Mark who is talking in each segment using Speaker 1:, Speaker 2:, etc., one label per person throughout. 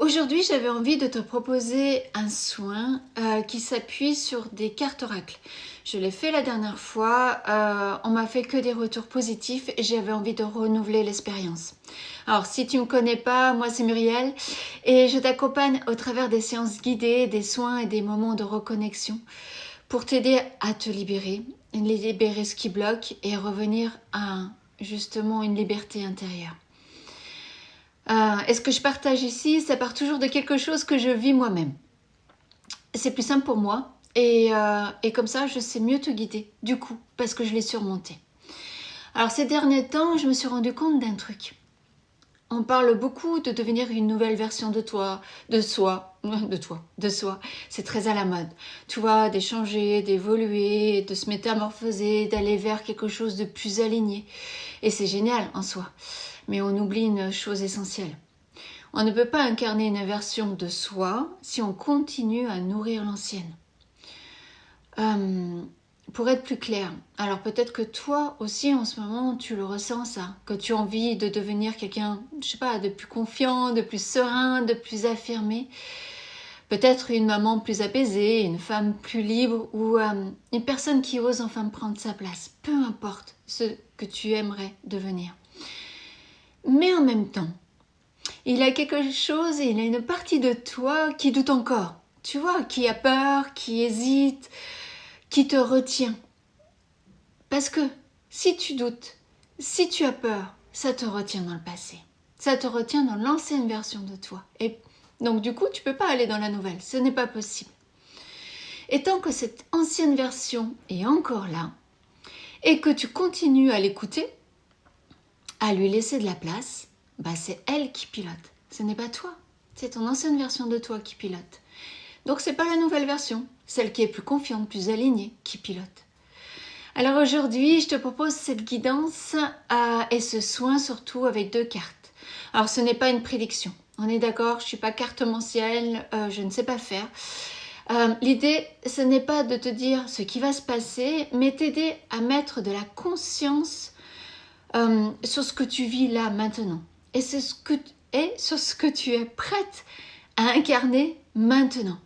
Speaker 1: Aujourd'hui, j'avais envie de te proposer un soin qui s'appuie sur des cartes oracles. Je l'ai fait la dernière fois, on m'a fait que des retours positifs et j'avais envie de renouveler l'expérience. Alors, si tu ne me connais pas, moi c'est Muriel et je t'accompagne au travers des séances guidées, des soins et des moments de reconnexion pour t'aider à te libérer ce qui bloque et revenir à justement une liberté intérieure. Et ce que je partage ici, ça part toujours de quelque chose que je vis moi-même. C'est plus simple pour moi et comme ça, je sais mieux te guider, du coup, parce que je l'ai surmonté. Alors ces derniers temps, je me suis rendu compte d'un truc. On parle beaucoup de devenir une nouvelle version de toi, de soi. C'est très à la mode. Tu vois, d'échanger, d'évoluer, de se métamorphoser, d'aller vers quelque chose de plus aligné. Et c'est génial en soi. Mais on oublie une chose essentielle. On ne peut pas incarner une version de soi si on continue à nourrir l'ancienne. Pour être plus clair, alors peut-être que toi aussi en ce moment tu le ressens ça, que tu as envie de devenir quelqu'un, je sais pas, de plus confiant, de plus serein, de plus affirmé. Peut-être une maman plus apaisée, une femme plus libre ou une personne qui ose enfin prendre sa place. Peu importe ce que tu aimerais devenir. Mais en même temps, il y a quelque chose, il y a une partie de toi qui doute encore. Tu vois, qui a peur, qui hésite, qui te retient. Parce que si tu doutes, si tu as peur, ça te retient dans le passé. Ça te retient dans l'ancienne version de toi. Et donc du coup, tu ne peux pas aller dans la nouvelle. Ce n'est pas possible. Et tant que cette ancienne version est encore là, et que tu continues à l'écouter, à lui laisser de la place, bah c'est elle qui pilote. Ce n'est pas toi. C'est ton ancienne version de toi qui pilote. Donc c'est pas la nouvelle version, celle qui est plus confiante, plus alignée, qui pilote. Alors aujourd'hui, je te propose cette guidance et ce soin surtout avec 2 cartes. Alors ce n'est pas une prédiction. On est d'accord, je ne suis pas cartomancienne, je ne sais pas faire. L'idée, ce n'est pas de te dire ce qui va se passer, mais t'aider à mettre de la conscience sur ce que tu vis là maintenant. Et sur ce que tu es prête à incarner maintenant.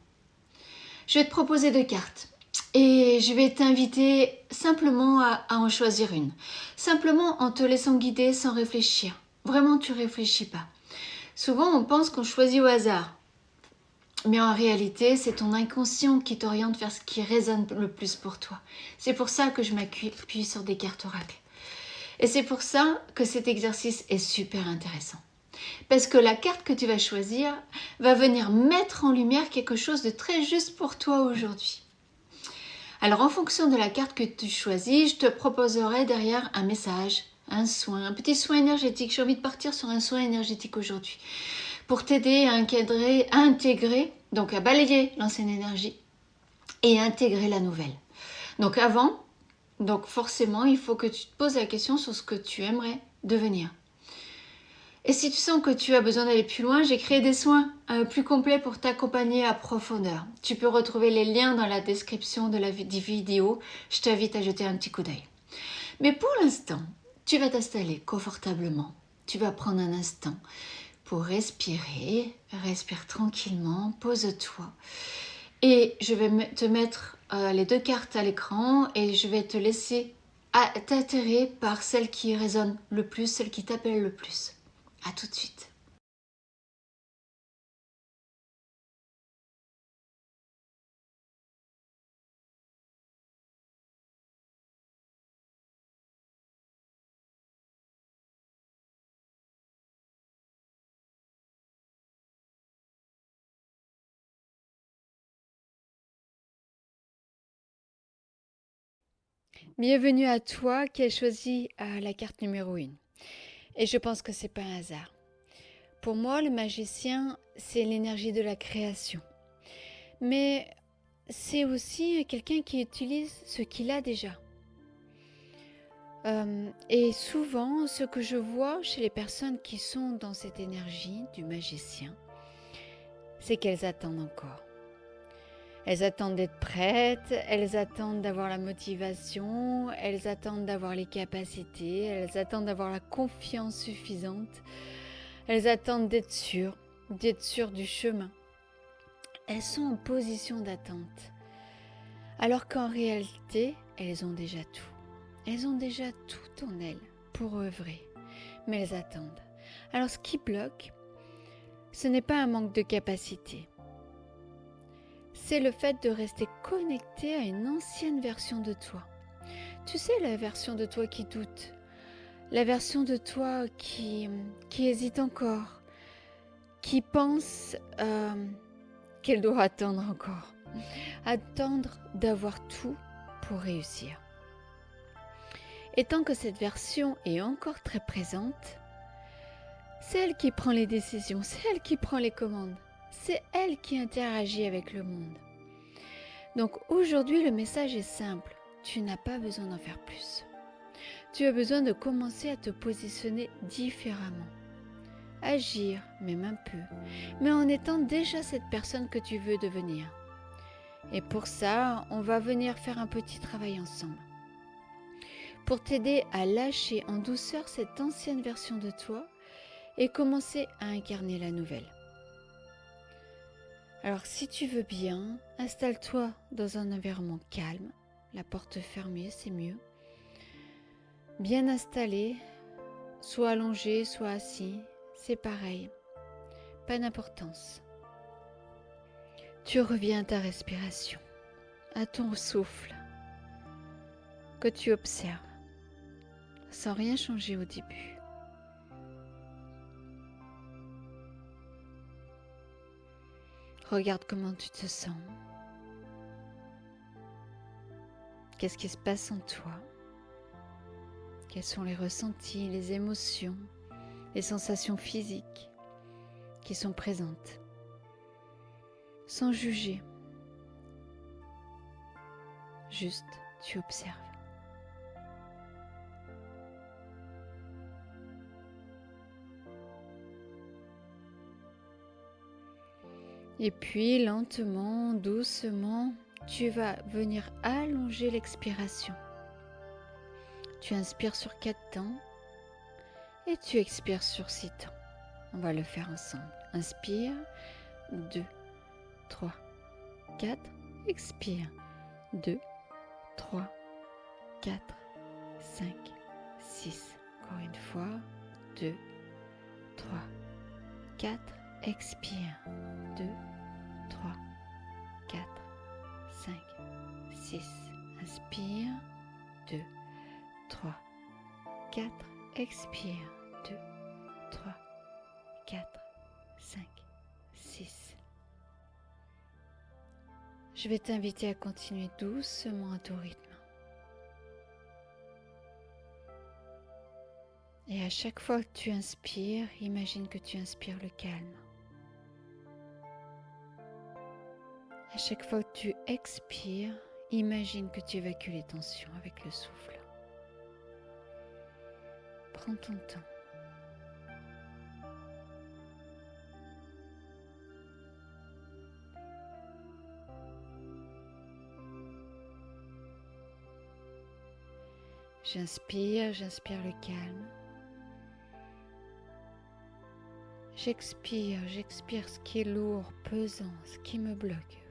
Speaker 1: Je vais te proposer 2 cartes et je vais t'inviter simplement à en choisir une. Simplement en te laissant guider sans réfléchir. Vraiment, tu réfléchis pas. Souvent, on pense qu'on choisit au hasard. Mais en réalité, c'est ton inconscient qui t'oriente vers ce qui résonne le plus pour toi. C'est pour ça que je m'appuie sur des cartes oracles. Et c'est pour ça que cet exercice est super intéressant. Parce que la carte que tu vas choisir va venir mettre en lumière quelque chose de très juste pour toi aujourd'hui. Alors en fonction de la carte que tu choisis, je te proposerai derrière un message, un soin, un petit soin énergétique. J'ai envie de partir sur un soin énergétique aujourd'hui pour t'aider à intégrer, donc à balayer l'ancienne énergie et à intégrer la nouvelle. Donc forcément, il faut que tu te poses la question sur ce que tu aimerais devenir. Et si tu sens que tu as besoin d'aller plus loin, j'ai créé des soins plus complets pour t'accompagner à profondeur. Tu peux retrouver les liens dans la description de la vidéo. Je t'invite à jeter un petit coup d'œil. Mais pour l'instant, tu vas t'installer confortablement. Tu vas prendre un instant pour respirer. Respire tranquillement, pose-toi. Et je vais te mettre les 2 cartes à l'écran et je vais te laisser t'atterrir par celle qui résonne le plus, celle qui t'appelle le plus. À tout de suite. Bienvenue à toi qui as choisi la carte numéro 1. Et je pense que c'est pas un hasard. Pour moi, le magicien, c'est l'énergie de la création. Mais c'est aussi quelqu'un qui utilise ce qu'il a déjà. Et souvent, ce que je vois chez les personnes qui sont dans cette énergie du magicien, c'est qu'elles attendent encore. Elles attendent d'être prêtes, elles attendent d'avoir la motivation, elles attendent d'avoir les capacités, elles attendent d'avoir la confiance suffisante, elles attendent d'être sûres. d'être sûres du chemin. Elles sont en position d'attente. Alors qu'en réalité, elles ont déjà tout. Elles ont déjà tout en elles pour œuvrer, mais elles attendent. Alors ce qui bloque, ce n'est pas un manque de capacité. C'est le fait de rester connecté à une ancienne version de toi. Tu sais, la version de toi qui doute, la version de toi qui hésite encore, qui pense qu'elle doit attendre encore, attendre d'avoir tout pour réussir. Et tant que cette version est encore très présente, c'est elle qui prend les décisions, c'est elle qui prend les commandes, c'est elle qui interagit avec le monde. Donc aujourd'hui, le message est simple, tu n'as pas besoin d'en faire plus. Tu as besoin de commencer à te positionner différemment. Agir, même un peu, mais en étant déjà cette personne que tu veux devenir. Et pour ça, on va venir faire un petit travail ensemble. Pour t'aider à lâcher en douceur cette ancienne version de toi et commencer à incarner la nouvelle. Alors si tu veux bien, installe-toi dans un environnement calme, la porte fermée, c'est mieux. Bien installé, soit allongé, soit assis, c'est pareil, pas d'importance. Tu reviens à ta respiration, à ton souffle, que tu observes, sans rien changer au début. Regarde comment tu te sens. Qu'est-ce qui se passe en toi? Quels sont les ressentis, les émotions, les sensations physiques qui sont présentes? Sans juger. Juste, tu observes. Et puis, lentement, doucement, tu vas venir allonger l'expiration. Tu inspires sur 4 temps et tu expires sur 6 temps. On va le faire ensemble. Inspire, 2, 3, 4. Expire, 2, 3, 4, 5, 6. Encore une fois, 2, 3, 4. Expire, 2, 3, 4, 5, 6. Inspire, 2, 3, 4. Expire, 2, 3, 4, 5, 6. Je vais t'inviter à continuer doucement à ton rythme. Et à chaque fois que tu inspires, imagine que tu inspires le calme. À chaque fois que tu expires, imagine que tu évacues les tensions avec le souffle. Prends ton temps. J'inspire le calme. J'expire ce qui est lourd, pesant, ce qui me bloque.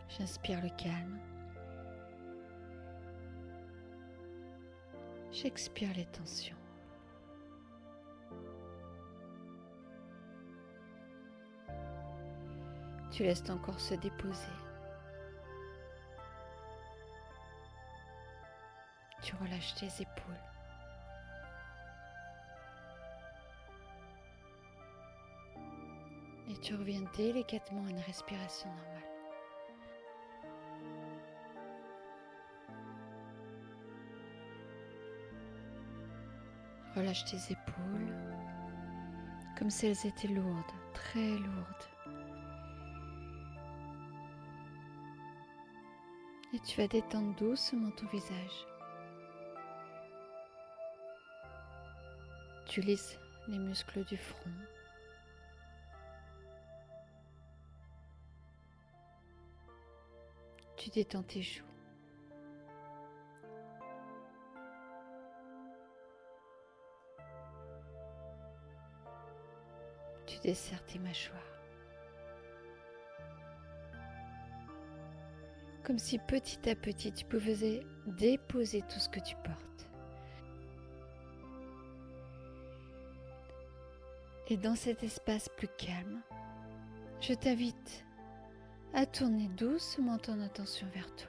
Speaker 1: J'inspire le calme. J'expire les tensions. Tu laisses ton corps se déposer. Tu relâches tes épaules. Et tu reviens délicatement à une respiration normale. Relâche tes épaules, comme si elles étaient lourdes, très lourdes. Et tu vas détendre doucement ton visage. Tu lisses les muscles du front. Tu Tu détends tes joues. Tu desserres tes mâchoires. Comme si petit à petit tu pouvais déposer tout ce que tu portes. Et dans cet espace plus calme, je t'invite à tourner doucement ton attention vers toi.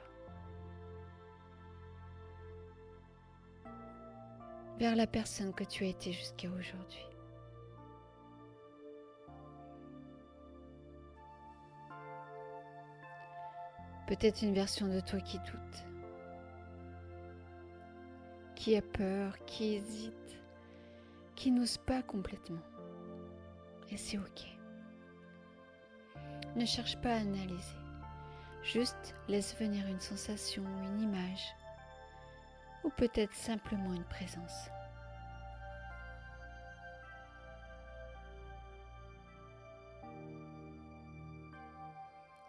Speaker 1: Vers la personne que tu as été jusqu'à aujourd'hui. Peut-être une version de toi qui doute, qui a peur, qui hésite, qui n'ose pas complètement. Et c'est ok. Ne cherche pas à analyser. Juste laisse venir une sensation, une image, ou peut-être simplement une présence.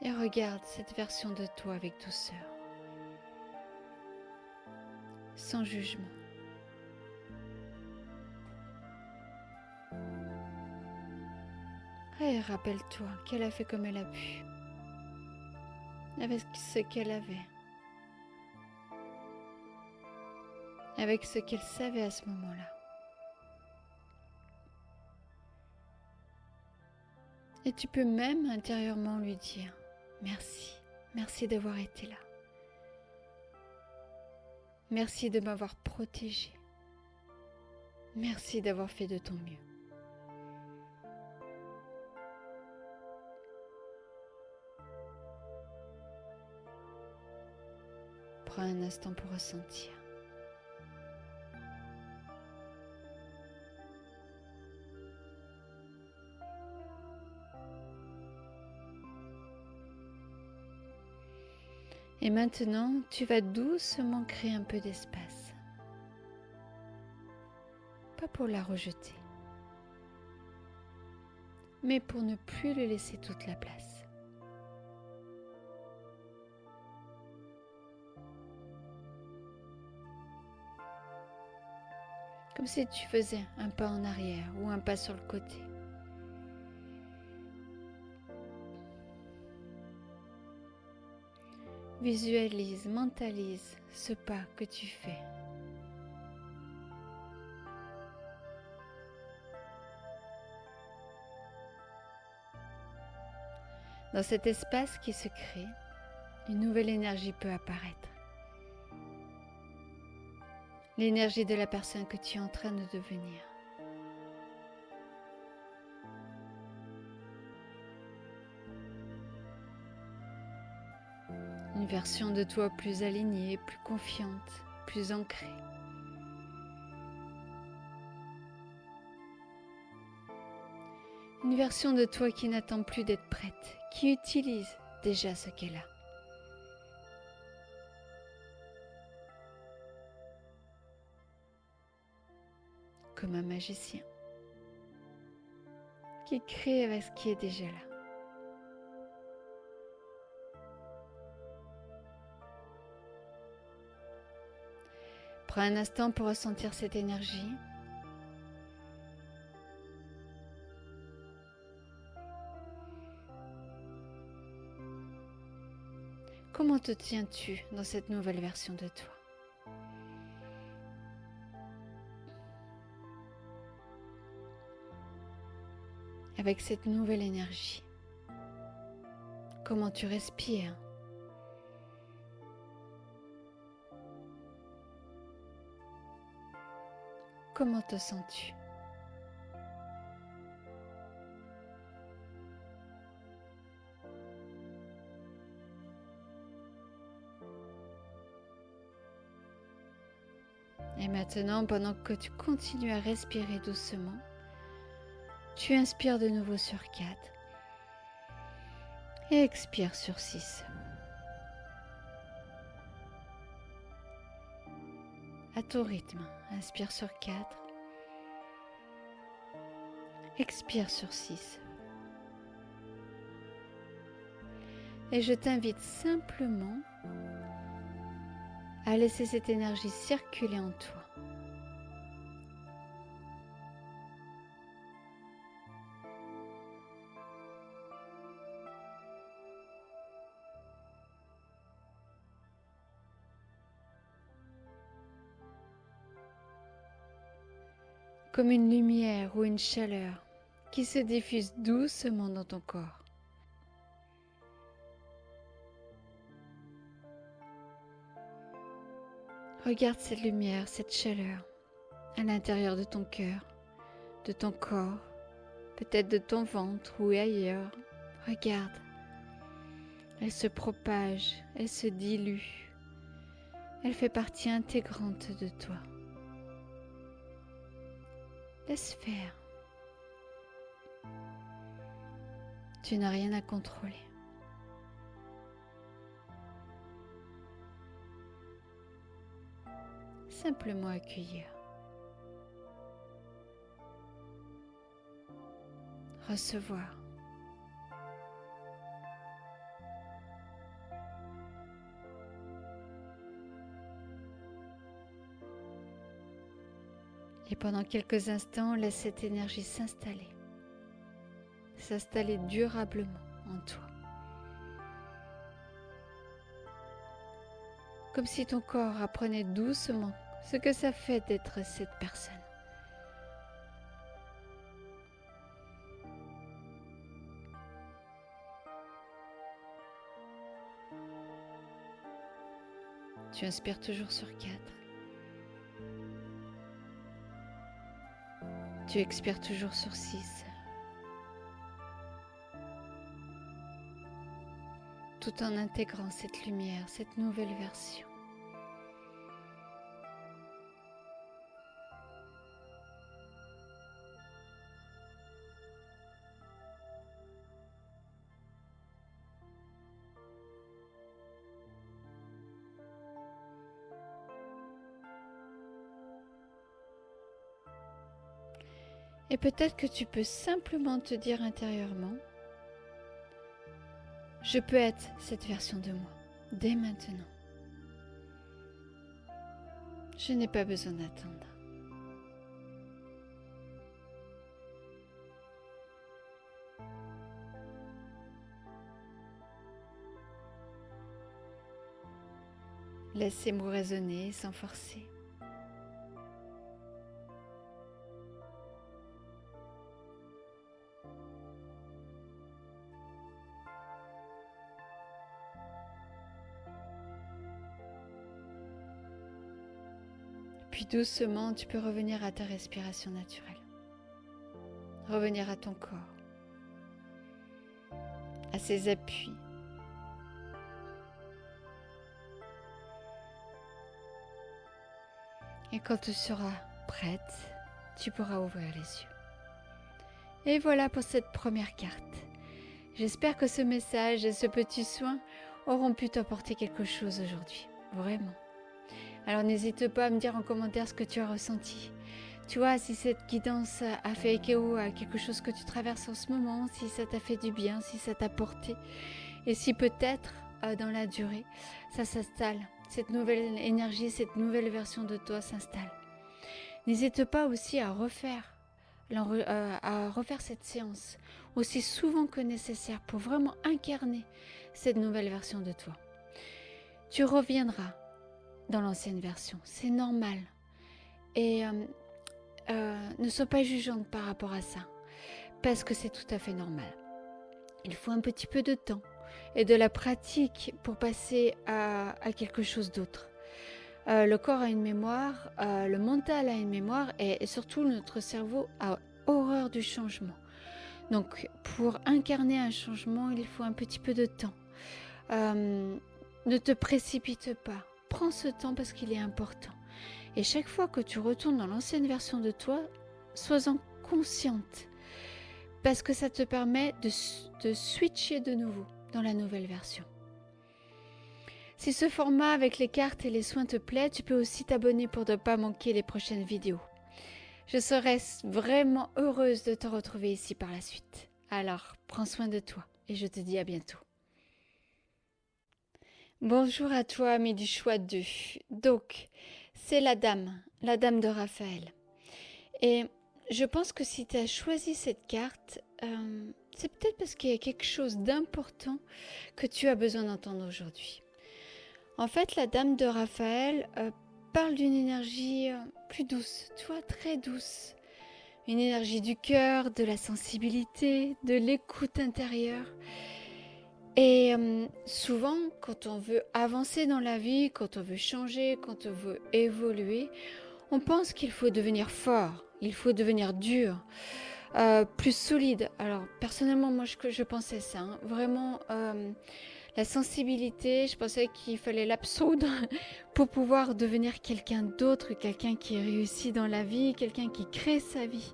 Speaker 1: Et regarde cette version de toi avec douceur, sans jugement. Et rappelle-toi qu'elle a fait comme elle a pu, avec ce qu'elle avait, avec ce qu'elle savait à ce moment-là. Et tu peux même intérieurement lui dire « Merci, merci d'avoir été là. Merci de m'avoir protégée. Merci d'avoir fait de ton mieux. » Prends un instant pour ressentir. Et maintenant, tu vas doucement créer un peu d'espace. Pas pour la rejeter, mais pour ne plus lui laisser toute la place. Comme si tu faisais un pas en arrière ou un pas sur le côté. Visualise, mentalise ce pas que tu fais. Dans cet espace qui se crée, une nouvelle énergie peut apparaître. L'énergie de la personne que tu es en train de devenir. Une version de toi plus alignée, plus confiante, plus ancrée. Une version de toi qui n'attend plus d'être prête, qui utilise déjà ce qu'elle a. Comme un magicien qui crée avec ce qui est déjà là. Prends un instant pour ressentir cette énergie. Comment te tiens-tu dans cette nouvelle version de toi ? Avec cette nouvelle énergie, comment tu respires ? Comment te sens-tu ? Et maintenant, pendant que tu continues à respirer doucement, tu inspires de nouveau sur 4 et expire sur 6. À ton rythme, inspire sur 4, expire sur 6. Et je t'invite simplement à laisser cette énergie circuler en toi. Comme une lumière ou une chaleur qui se diffuse doucement dans ton corps. Regarde cette lumière, cette chaleur à l'intérieur de ton cœur, de ton corps, peut-être de ton ventre ou ailleurs. Regarde, elle se propage, elle se dilue, elle fait partie intégrante de toi. Laisse faire. Tu n'as rien à contrôler. Simplement accueillir. Recevoir. Et pendant quelques instants, laisse cette énergie s'installer durablement en toi. Comme si ton corps apprenait doucement ce que ça fait d'être cette personne. Tu inspires toujours sur 4. Tu expires toujours sur 6. Tout en intégrant cette lumière, cette nouvelle version. Et peut-être que tu peux simplement te dire intérieurement, je peux être cette version de moi, dès maintenant. Je n'ai pas besoin d'attendre. Laisse ces mots résonner sans forcer. Puis doucement, tu peux revenir à ta respiration naturelle. Revenir à ton corps, à ses appuis. Et quand tu seras prête, tu pourras ouvrir les yeux. Et voilà pour cette première carte. J'espère que ce message et ce petit soin auront pu t'apporter quelque chose aujourd'hui. Vraiment. Alors n'hésite pas à me dire en commentaire ce que tu as ressenti. Tu vois, si cette guidance a fait écho à quelque chose que tu traverses en ce moment, si ça t'a fait du bien, si ça t'a porté, et si peut-être dans la durée, ça s'installe, cette nouvelle énergie, cette nouvelle version de toi s'installe. N'hésite pas aussi à refaire cette séance aussi souvent que nécessaire pour vraiment incarner cette nouvelle version de toi. Tu reviendras dans l'ancienne version, c'est normal. Et ne sois pas jugeante par rapport à ça, parce que c'est tout à fait normal. Il faut un petit peu de temps et de la pratique pour passer à quelque chose d'autre. Le corps a une mémoire, le mental a une mémoire et surtout notre cerveau a horreur du changement. Donc pour incarner un changement, il faut un petit peu de temps. Ne te précipite pas, prends ce temps parce qu'il est important. Et chaque fois que tu retournes dans l'ancienne version de toi, sois-en consciente parce que ça te permet de switcher de nouveau dans la nouvelle version. Si ce format avec les cartes et les soins te plaît, tu peux aussi t'abonner pour ne pas manquer les prochaines vidéos. Je serai vraiment heureuse de te retrouver ici par la suite. Alors, prends soin de toi et je te dis à bientôt. Bonjour à toi, ami du choix 2. Donc, c'est la dame de Raphaël. Et je pense que si tu as choisi cette carte, c'est peut-être parce qu'il y a quelque chose d'important que tu as besoin d'entendre aujourd'hui. En fait, la dame de Raphaël parle d'une énergie plus douce, tu vois, très douce. Une énergie du cœur, de la sensibilité, de l'écoute intérieure. Et souvent, quand on veut avancer dans la vie, quand on veut changer, quand on veut évoluer, on pense qu'il faut devenir fort, il faut devenir dur, plus solide. Alors personnellement, moi je pensais ça, hein. Vraiment la sensibilité, je pensais qu'il fallait l'absoudre pour pouvoir devenir quelqu'un d'autre, quelqu'un qui réussit dans la vie, quelqu'un qui crée sa vie.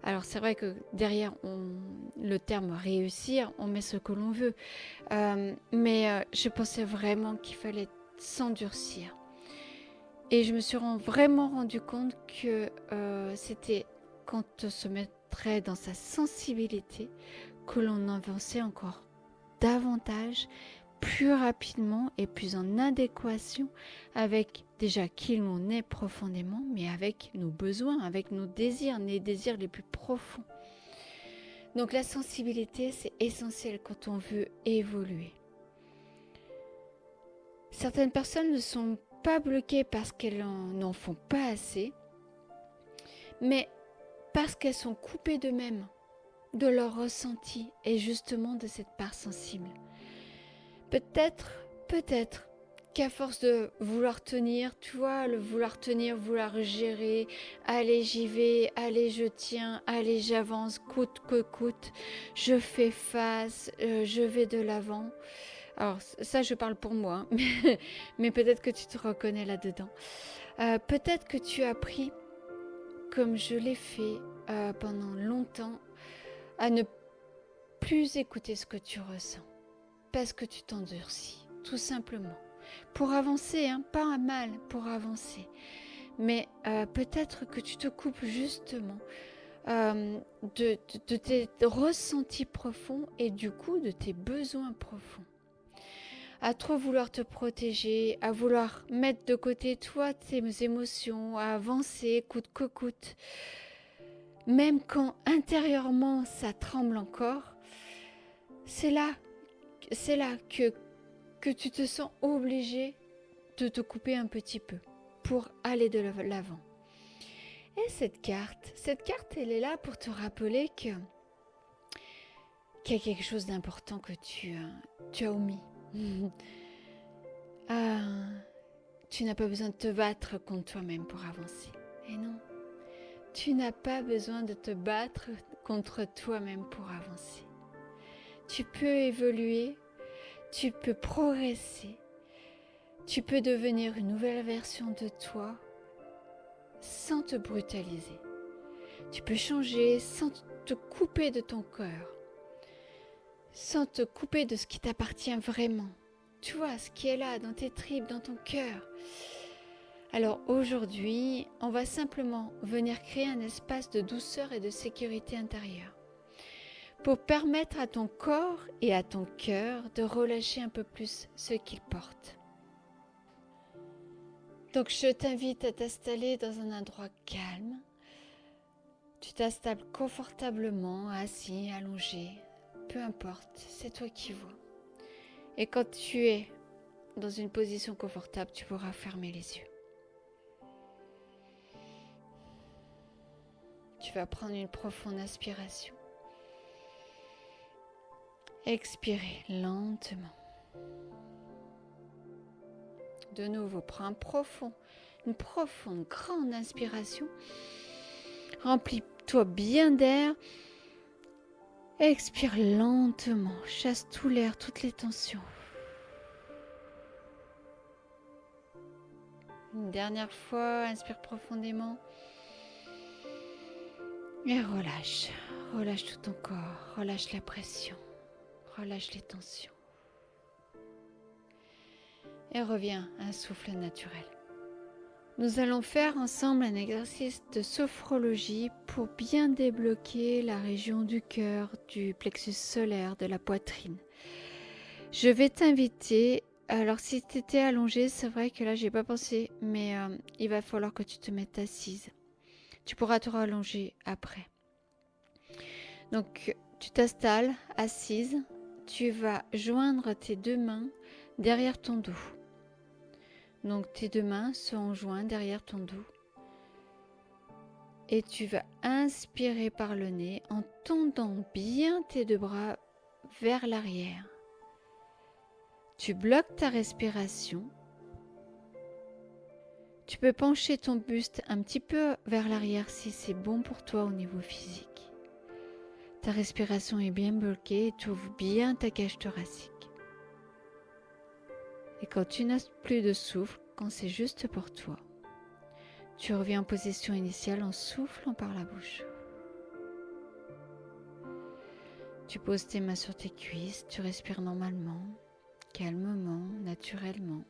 Speaker 1: Alors c'est vrai que derrière le terme réussir, on met ce que l'on veut. Mais je pensais vraiment qu'il fallait s'endurcir. Et je me suis vraiment rendu compte que c'était quand on se mettrait dans sa sensibilité que l'on avançait encore davantage, plus rapidement et plus en adéquation avec déjà qui l'on est profondément, mais avec nos besoins, avec nos désirs les plus profonds. Donc la sensibilité, c'est essentiel quand on veut évoluer. Certaines personnes ne sont pas bloquées parce qu'elles n'en font pas assez, mais parce qu'elles sont coupées d'eux-mêmes, de leur ressenti et justement de cette part sensible. Peut-être qu'à force de vouloir tenir, tu vois, le vouloir tenir, vouloir gérer, allez j'y vais, allez je tiens, allez j'avance, coûte que coûte, je fais face, je vais de l'avant. Alors ça je parle pour moi, mais peut-être que tu te reconnais là-dedans. Peut-être que tu as appris, comme je l'ai fait pendant longtemps, à ne plus écouter ce que tu ressens, parce que tu t'endurcis, tout simplement. Pour avancer, hein, pas à mal, pour avancer. Mais peut-être que tu te coupes justement de tes ressentis profonds et du coup de tes besoins profonds. À trop vouloir te protéger, à vouloir mettre de côté toi tes émotions, à avancer coûte que coûte. Même quand intérieurement ça tremble encore, c'est là que tu te sens obligé de te couper un petit peu pour aller de l'avant. Et cette carte, elle est là pour te rappeler qu'il y a quelque chose d'important que tu as omis. Tu n'as pas besoin de te battre contre toi-même pour avancer. Et non, tu n'as pas besoin de te battre contre toi-même pour avancer. Tu peux évoluer, tu peux progresser, tu peux devenir une nouvelle version de toi sans te brutaliser. Tu peux changer sans te couper de ton cœur, sans te couper de ce qui t'appartient vraiment. Tu vois, ce qui est là, dans tes tripes, dans ton cœur. Alors aujourd'hui, on va simplement venir créer un espace de douceur et de sécurité intérieure pour permettre à ton corps et à ton cœur de relâcher un peu plus ce qu'ils portent. Donc je t'invite à t'installer dans un endroit calme. Tu t'installes confortablement, assis, allongé, peu importe, c'est toi qui vois. Et quand tu es dans une position confortable, tu pourras fermer les yeux. Tu vas prendre une profonde inspiration. Expirer lentement. De nouveau, prends une profonde, grande inspiration. Remplis-toi bien d'air. Expire lentement. Chasse tout l'air, toutes les tensions. Une dernière fois, inspire profondément. Et relâche. Relâche tout ton corps. Relâche la pression. Relâche les tensions. Et reviens à un souffle naturel. Nous allons faire ensemble un exercice de sophrologie pour bien débloquer la région du cœur, du plexus solaire, de la poitrine. Je vais t'inviter Alors si tu étais allongée, c'est vrai que là j'ai pas pensé, mais il va falloir que tu te mettes assise. Tu pourras te rallonger après. Donc tu t'installes assise, tu vas joindre tes deux mains derrière ton dos. Donc tes deux mains seront jointes derrière ton dos. Et tu vas inspirer par le nez en tendant bien tes deux bras vers l'arrière. Tu bloques ta respiration. Tu peux pencher ton buste un petit peu vers l'arrière si c'est bon pour toi au niveau physique. Ta respiration est bien bloquée et tu ouvres bien ta cage thoracique. Et quand tu n'as plus de souffle, quand c'est juste pour toi, tu reviens en position initiale en soufflant par la bouche. Tu poses tes mains sur tes cuisses, tu respires normalement, calmement, naturellement.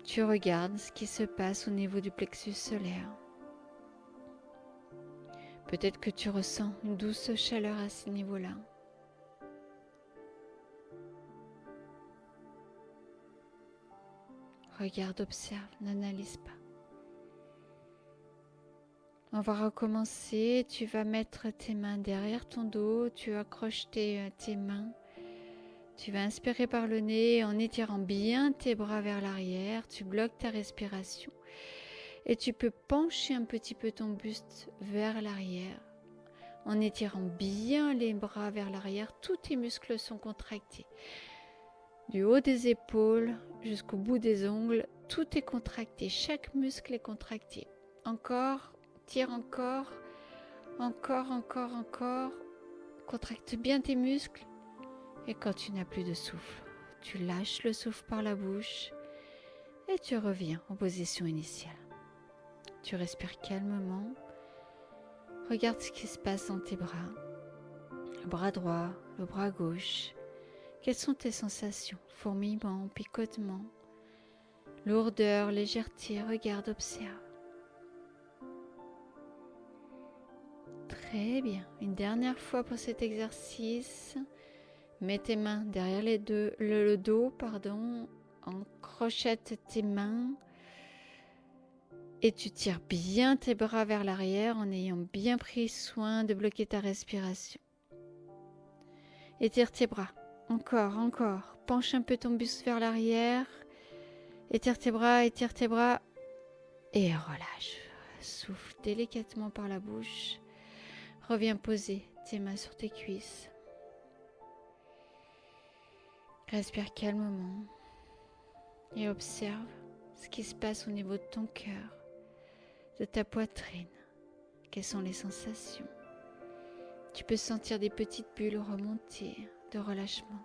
Speaker 1: Tu regardes ce qui se passe au niveau du plexus solaire. Peut-être que tu ressens une douce chaleur à ce niveau-là. Regarde, observe, n'analyse pas. On va recommencer. Tu vas mettre tes mains derrière ton dos. Tu accroches tes mains. Tu vas inspirer par le nez en étirant bien tes bras vers l'arrière. Tu bloques ta respiration. Et tu peux pencher un petit peu ton buste vers l'arrière. En étirant bien les bras vers l'arrière, tous tes muscles sont contractés. Du haut des épaules jusqu'au bout des ongles, tout est contracté. Chaque muscle est contracté. Encore, tire encore, encore. Contracte bien tes muscles. Et quand tu n'as plus de souffle, tu lâches le souffle par la bouche et tu reviens en position initiale. Tu respires calmement. Regarde ce qui se passe dans tes bras. Le bras droit, le bras gauche. Quelles sont tes sensations? Fourmillement, picotement, lourdeur, légèreté. Regarde, observe. Très bien. Une dernière fois pour cet exercice. Mets tes mains derrière le dos, encrochette tes mains et tu tires bien tes bras vers l'arrière en ayant bien pris soin de bloquer ta respiration. Étire tes bras, encore. Penche un peu ton buste vers l'arrière. Étire tes bras et relâche. Souffle délicatement par la bouche. Reviens poser tes mains sur tes cuisses. Respire calmement et observe ce qui se passe au niveau de ton cœur, de ta poitrine. Quelles sont les sensations? Tu peux sentir des petites bulles remonter de relâchement.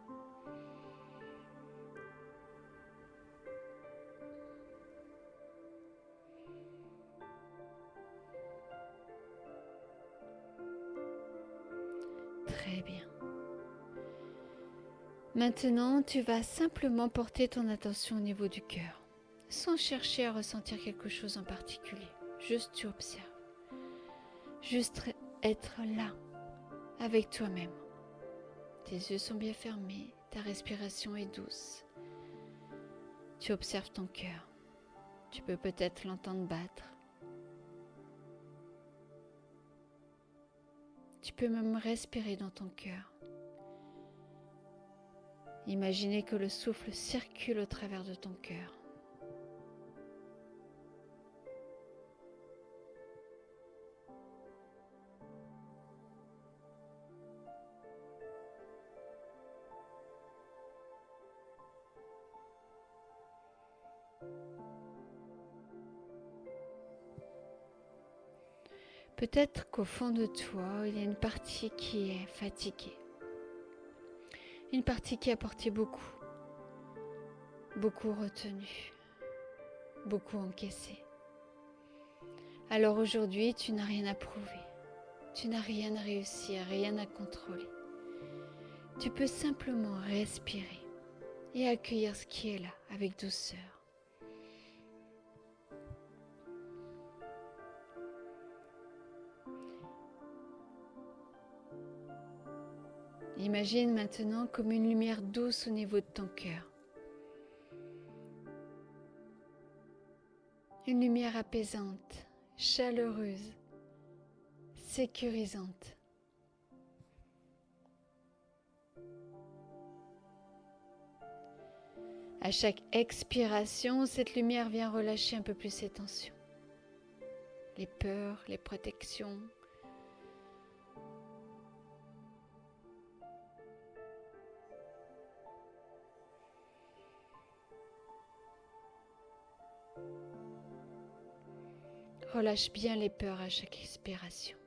Speaker 1: Très bien. Maintenant, tu vas simplement porter ton attention au niveau du cœur, sans chercher à ressentir quelque chose en particulier. Juste tu observes. Juste être là, avec toi-même. Tes yeux sont bien fermés, ta respiration est douce. Tu observes ton cœur. Tu peux peut-être l'entendre battre. Tu peux même respirer dans ton cœur. Imaginez que le souffle circule au travers de ton cœur. Peut-être qu'au fond de toi, il y a une partie qui est fatiguée. Une partie qui a porté beaucoup retenu, beaucoup encaissé. Alors aujourd'hui, tu n'as rien à prouver. Tu n'as rien à réussir, rien à contrôler. Tu peux simplement respirer et accueillir ce qui est là avec douceur. Imagine maintenant comme une lumière douce au niveau de ton cœur. Une lumière apaisante, chaleureuse, sécurisante. À chaque expiration, cette lumière vient relâcher un peu plus ses tensions, les peurs, les protections. Relâche bien les peurs à chaque expiration.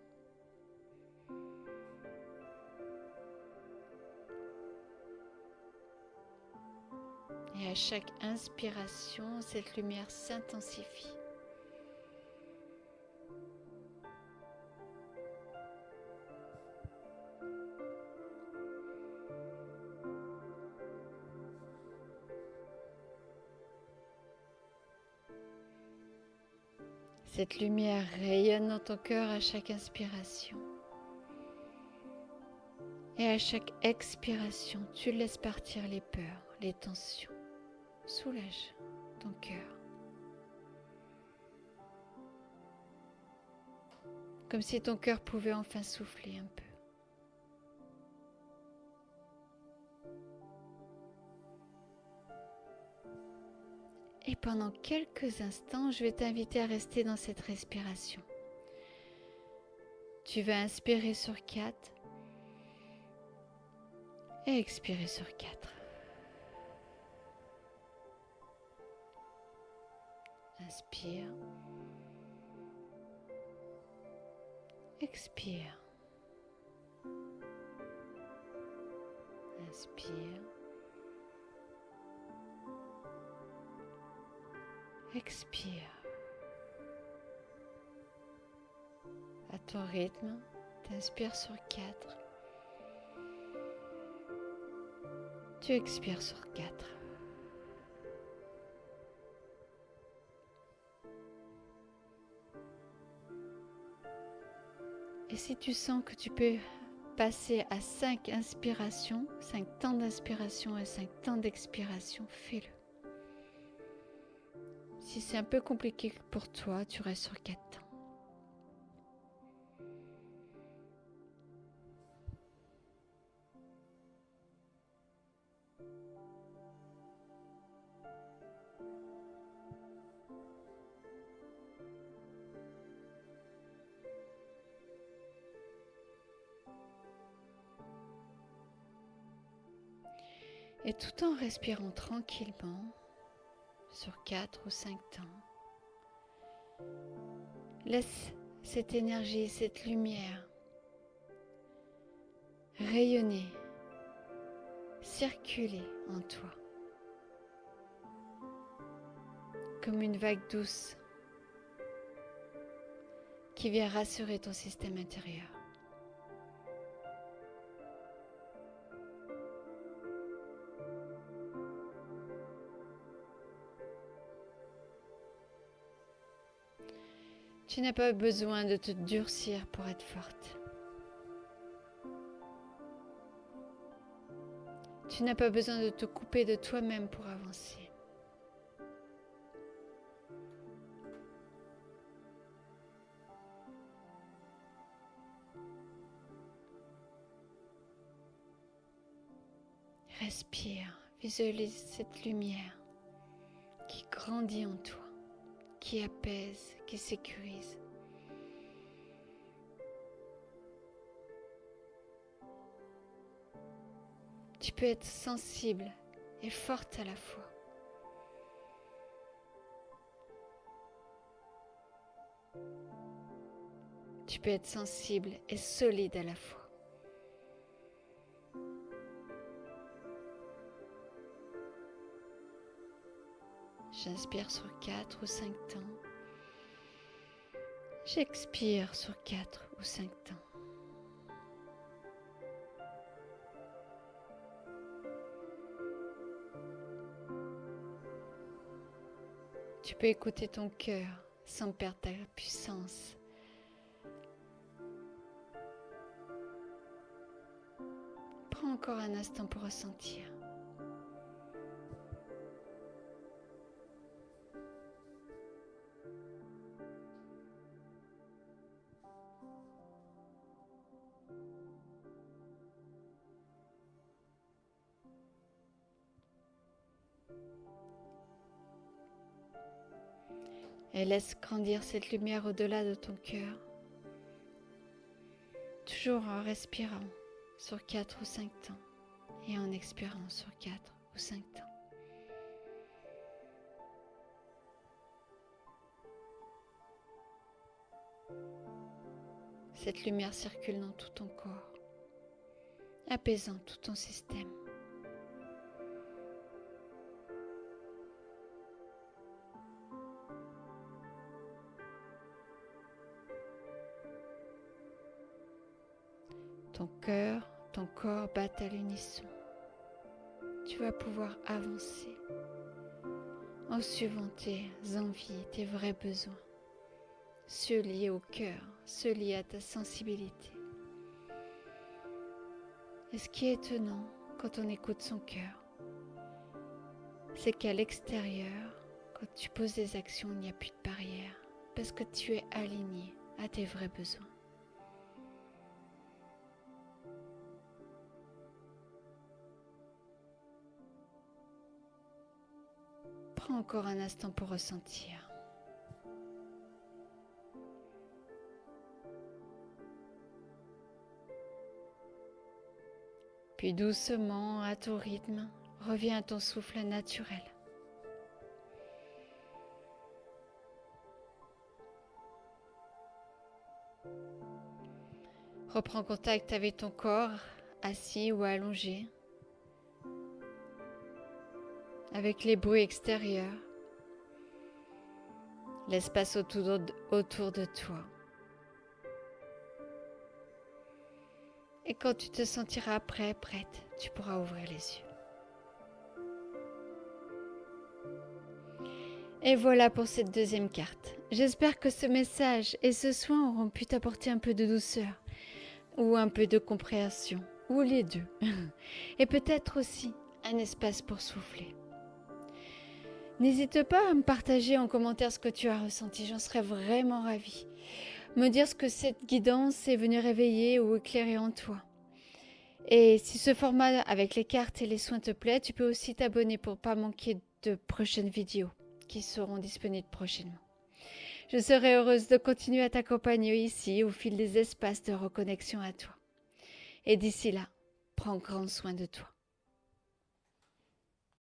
Speaker 1: Et à chaque inspiration, cette lumière s'intensifie. Cette lumière rayonne dans ton cœur à chaque inspiration. Et à chaque expiration, tu laisses partir les peurs, les tensions. Soulage ton cœur. Comme si ton cœur pouvait enfin souffler un peu. Et pendant quelques instants, je vais t'inviter à rester dans cette respiration. Tu vas inspirer sur 4 et expirer sur 4. Inspire. Expire. Inspire. Expire. À ton rythme, t'inspires sur 4. Tu expires sur 4. Et si tu sens que tu peux passer à 5 inspirations, 5 temps d'inspiration et 5 temps d'expiration, fais-le. Si c'est un peu compliqué pour toi, tu restes sur 4 temps. Et tout en respirant tranquillement, sur 4 ou 5 temps, laisse cette énergie, cette lumière rayonner, circuler en toi, comme une vague douce qui vient rassurer ton système intérieur. Tu n'as pas besoin de te durcir pour être forte. Tu n'as pas besoin de te couper de toi-même pour avancer. Respire, visualise cette lumière qui grandit en toi, qui apaise, qui sécurise. Tu peux être sensible et forte à la fois. Tu peux être sensible et solide à la fois. J'inspire sur 4 ou 5 temps. J'expire sur 4 ou 5 temps. Tu peux écouter ton cœur sans perdre ta puissance. Prends encore un instant pour ressentir. Et laisse grandir cette lumière au-delà de ton cœur. Toujours en respirant sur 4 ou 5 temps et en expirant sur 4 ou 5 temps. Cette lumière circule dans tout ton corps, apaisant tout ton système. Ton cœur, ton corps battent à l'unisson. Tu vas pouvoir avancer en suivant tes envies, tes vrais besoins, ceux liés au cœur, ceux liés à ta sensibilité. Et ce qui est étonnant quand on écoute son cœur, c'est qu'à l'extérieur, quand tu poses des actions, il n'y a plus de barrière, parce que tu es aligné à tes vrais besoins. Prends encore un instant pour ressentir. Puis doucement, à ton rythme, reviens à ton souffle naturel. Reprends contact avec ton corps, assis ou allongé, avec les bruits extérieurs, l'espace autour de toi. Et quand tu te sentiras prête, tu pourras ouvrir les yeux. Et voilà pour cette deuxième carte. J'espère que ce message et ce soin auront pu t'apporter un peu de douceur, ou un peu de compréhension, ou les deux. Et peut-être aussi un espace pour souffler. N'hésite pas à me partager en commentaire ce que tu as ressenti, j'en serais vraiment ravie. Me dire ce que cette guidance est venue réveiller ou éclairer en toi. Et si ce format avec les cartes et les soins te plaît, tu peux aussi t'abonner pour ne pas manquer de prochaines vidéos qui seront disponibles prochainement. Je serai heureuse de continuer à t'accompagner ici au fil des espaces de reconnexion à toi. Et d'ici là, prends grand soin de toi.